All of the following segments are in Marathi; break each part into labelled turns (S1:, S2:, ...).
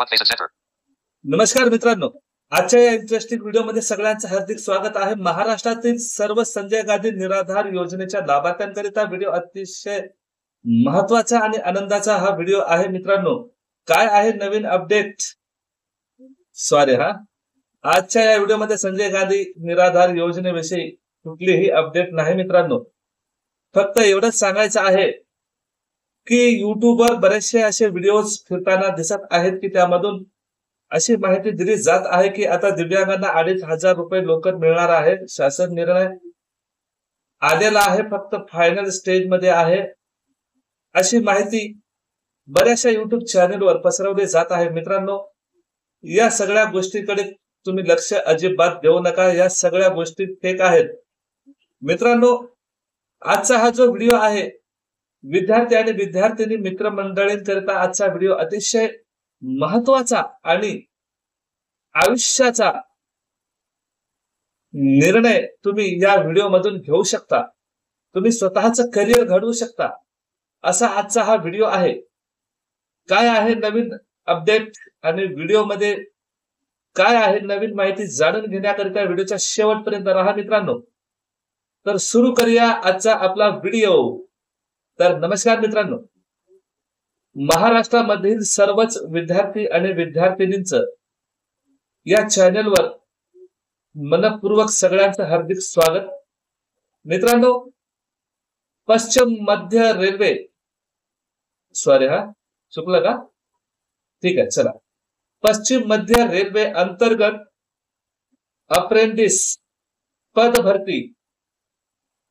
S1: नमस्कार मित्रांनो, आजच्या या इंटरेस्टिंग व्हिडिओमध्ये सगळ्यांचं हार्दिक स्वागत आहे. महाराष्ट्रातील सर्व संजय गांधी निराधार योजनेच्या लाभार्थ्यांकरिता व्हिडिओ अतिशय महत्वाचा आणि आनंदाचा हा व्हिडिओ आहे. मित्रांनो, काय आहे नवीन अपडेट? आजच्या या व्हिडिओमध्ये संजय गांधी निराधार योजनेविषयी कुठलीही अपडेट नाही मित्रांनो. फक्त एवढंच सांगायचं आहे की युट्यूबवर बरेचसे असे व्हिडिओज फिरताना दिसत आहेत की त्यामधून अशी माहिती दिली जात आहे की आता दिव्यांगांना 2,500 रुपये लवकर मिळणार आहे. शासन निर्णय आलेला आहे, फक्त फायनल स्टेज मध्ये आहे, अशी माहिती बऱ्याचशा युट्यूब चॅनेलवर पसरवली जात आहे. मित्रांनो, या सगळ्या गोष्टीकडे तुम्ही लक्ष अजिबात देऊ नका. या सगळ्या गोष्टी फेक आहेत. मित्रांनो, आजचा हा जो व्हिडिओ आहे, विद्यार्थी आणि विद्यार्थिनी मित्रमंडळींकरिता आजचा व्हिडिओ अतिशय महत्वाचा आणि आयुष्याचा निर्णय तुम्ही या व्हिडिओ मधून घेऊ शकता. तुम्ही स्वतःचं करिअर घडवू शकता, असा आजचा हा व्हिडिओ आहे. काय आहे नवीन अपडेट आणि व्हिडिओ मध्ये काय आहे नवीन माहिती जाणून घेण्याकरिता व्हिडिओच्या शेवटपर्यंत राहा मित्रांनो. तर सुरू करूया आजचा आपला व्हिडिओ. तर नमस्कार मित्रांनो, महाराष्ट्रामधील सर्वच विद्यार्थी आणि विद्यार्थिनींचं या चॅनलवर मनपूर्वक सगळ्यांचं हार्दिक स्वागत. मित्रांनो, पश्चिम मध्य रेल्वे चुकलं का? ठीक आहे, चला. पश्चिम मध्य रेल्वे अंतर्गत अप्रेंटिस पद भरती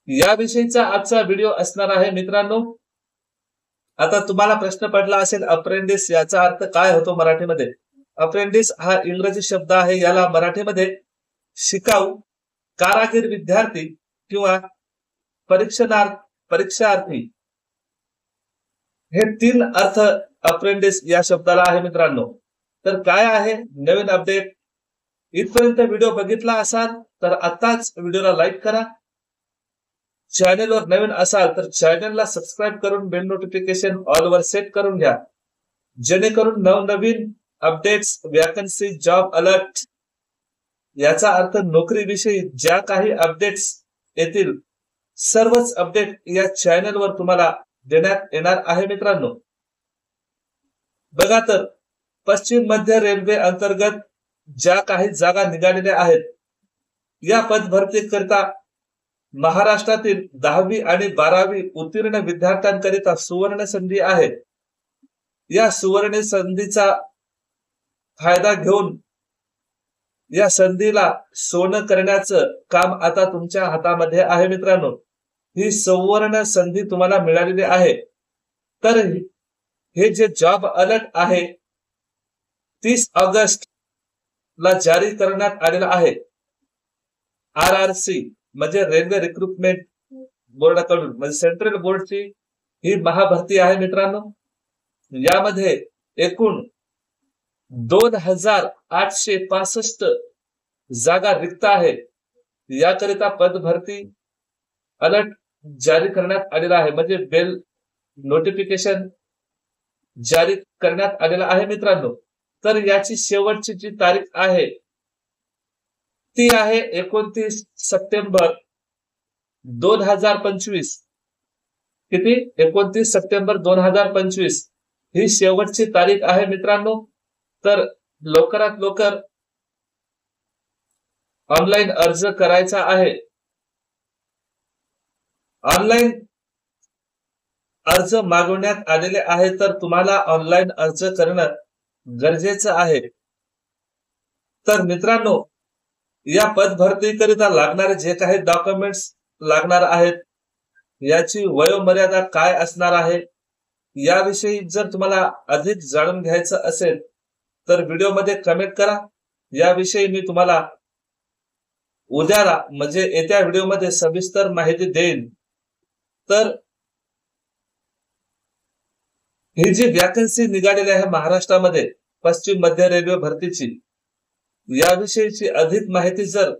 S1: याविषयीचा आजचा व्हिडिओ असणार आहे. मित्रांनो, आता तुम्हाला प्रश्न पडला असेल, अप्रेंटिस याचा अर्थ काय होतो मराठीमध्ये? अप्रेंटिस हा इंग्रजी शब्द आहे. याला मराठीमध्ये शिकाऊ, कारागीर विद्यार्थी किंवा परीक्षार्थी हे 3 अर्थ अप्रेंटिस या शब्दाला आहे. मित्रांनो, तर काय आहे नवीन अपडेट? इथपर्यंत व्हिडिओ बघितला असाल तर आताच व्हिडिओला लाईक करा. चॅनलवर नवीन असाल तर चॅनलला सबस्क्राईब करून बेल नोटिफिकेशन ऑल वर सेट करून घ्या, जेणेकरून नवनवीन अपडेट्स, वॅकन्सी, जॉब अलर्ट याचा अर्थ नोकरीविषयी ज्या काही अपडेट्स येतील, सर्वच अपडेट या चॅनलवर तुम्हाला देण्यात येणार आहे. मित्रांनो, बघा, तर पश्चिम मध्य रेल्वे अंतर्गत ज्या काही जागा निघालेल्या आहेत, या पदभरती करता महाराष्ट्रातील 10वी आणि 12वी उत्तीर्ण विद्यार्थ्यांकरिता सुवर्ण संधी आहे. या सुवर्ण संधीचा फायदा घेऊन या संधीला सोनं करण्याचं काम आता तुमच्या हातामध्ये आहे. मित्रांनो, ही सुवर्ण संधी तुम्हाला मिळालेली आहे. तर हे जे जॉब अलर्ट आहे 30 ऑगस्ट ला जारी करण्यात आलेला आहे. RRC म्हणजे रेल्वे रिक्रुटमेंट बोर्डाकडून, म्हणजे सेंट्रल बोर्डची ही महाभरती आहे. मित्रांनो, यामध्ये एकूण 2,865 जागा रिक्त आहेत. याकरिता पदभरती अलर्ट जारी करण्यात आलेला आहे, म्हणजे बेल नोटिफिकेशन जारी करण्यात आलेला आहे. मित्रांनो, तर याची शेवटची जी तारीख आहे ती आहे 29 सप्टेंबर 2025. किती? 29 सप्टेंबर 2025 ही शेवटची तारीख आहे. मित्रांनो, तर लवकरात लवकर ऑनलाईन अर्ज करायचा आहे. ऑनलाईन अर्ज मागवण्यात आलेले आहे, तर तुम्हाला ऑनलाईन अर्ज करणं गरजेचं आहे. तर मित्रांनो, या पदभरतीकरिता लागणारे जे काही डॉक्युमेंट्स लागणार आहेत, याची वयोमर्यादा काय असणार आहे, याविषयी जर तुम्हाला अधिक जाणून घ्यायचं असेल तर व्हिडिओमध्ये कमेंट करा. याविषयी मी तुम्हाला उद्याला, म्हणजे येत्या व्हिडिओमध्ये सविस्तर माहिती देईन. तर ही जी वॅकन्सी निघालेली आहे महाराष्ट्रामध्ये पश्चिम मध्य रेल्वे भरतीची, याविषयीची अधिक माहिती जर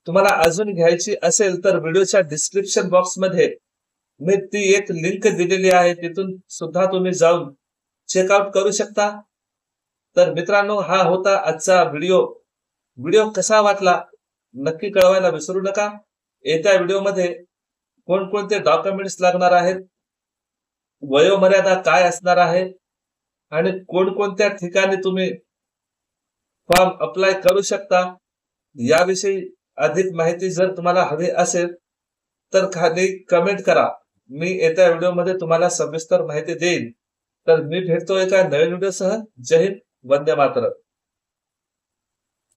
S1: तुम्हाला अजून घ्यायची असेल तर व्हिडिओच्या डिस्क्रिप्शन बॉक्स मध्ये मी ती एक लिंक दिलेली आहे, तिथून सुद्धा तुम्ही जाऊन चेकआउट करू शकता. तर मित्रांनो, हा होता आजचा व्हिडिओ कसा वाटला नक्की कळवायला विसरू नका. येत्या व्हिडिओमध्ये कोणकोणते डॉक्युमेंट्स लागणार आहेत, वयोमर्यादा काय असणार आहे आणि कोणकोणत्या ठिकाणी तुम्ही फॉर्म अप्लाय करू शकता याविषयी अधिक माहिती जर तुम्हाला हवी असेल तर खाली कमेंट करा. मी येत्या व्हिडिओमध्ये तुम्हाला सविस्तर माहिती देईन. तर मी भेटतो एका नवीन व्हिडिओसह. जय हिंद, वंदे मातरम.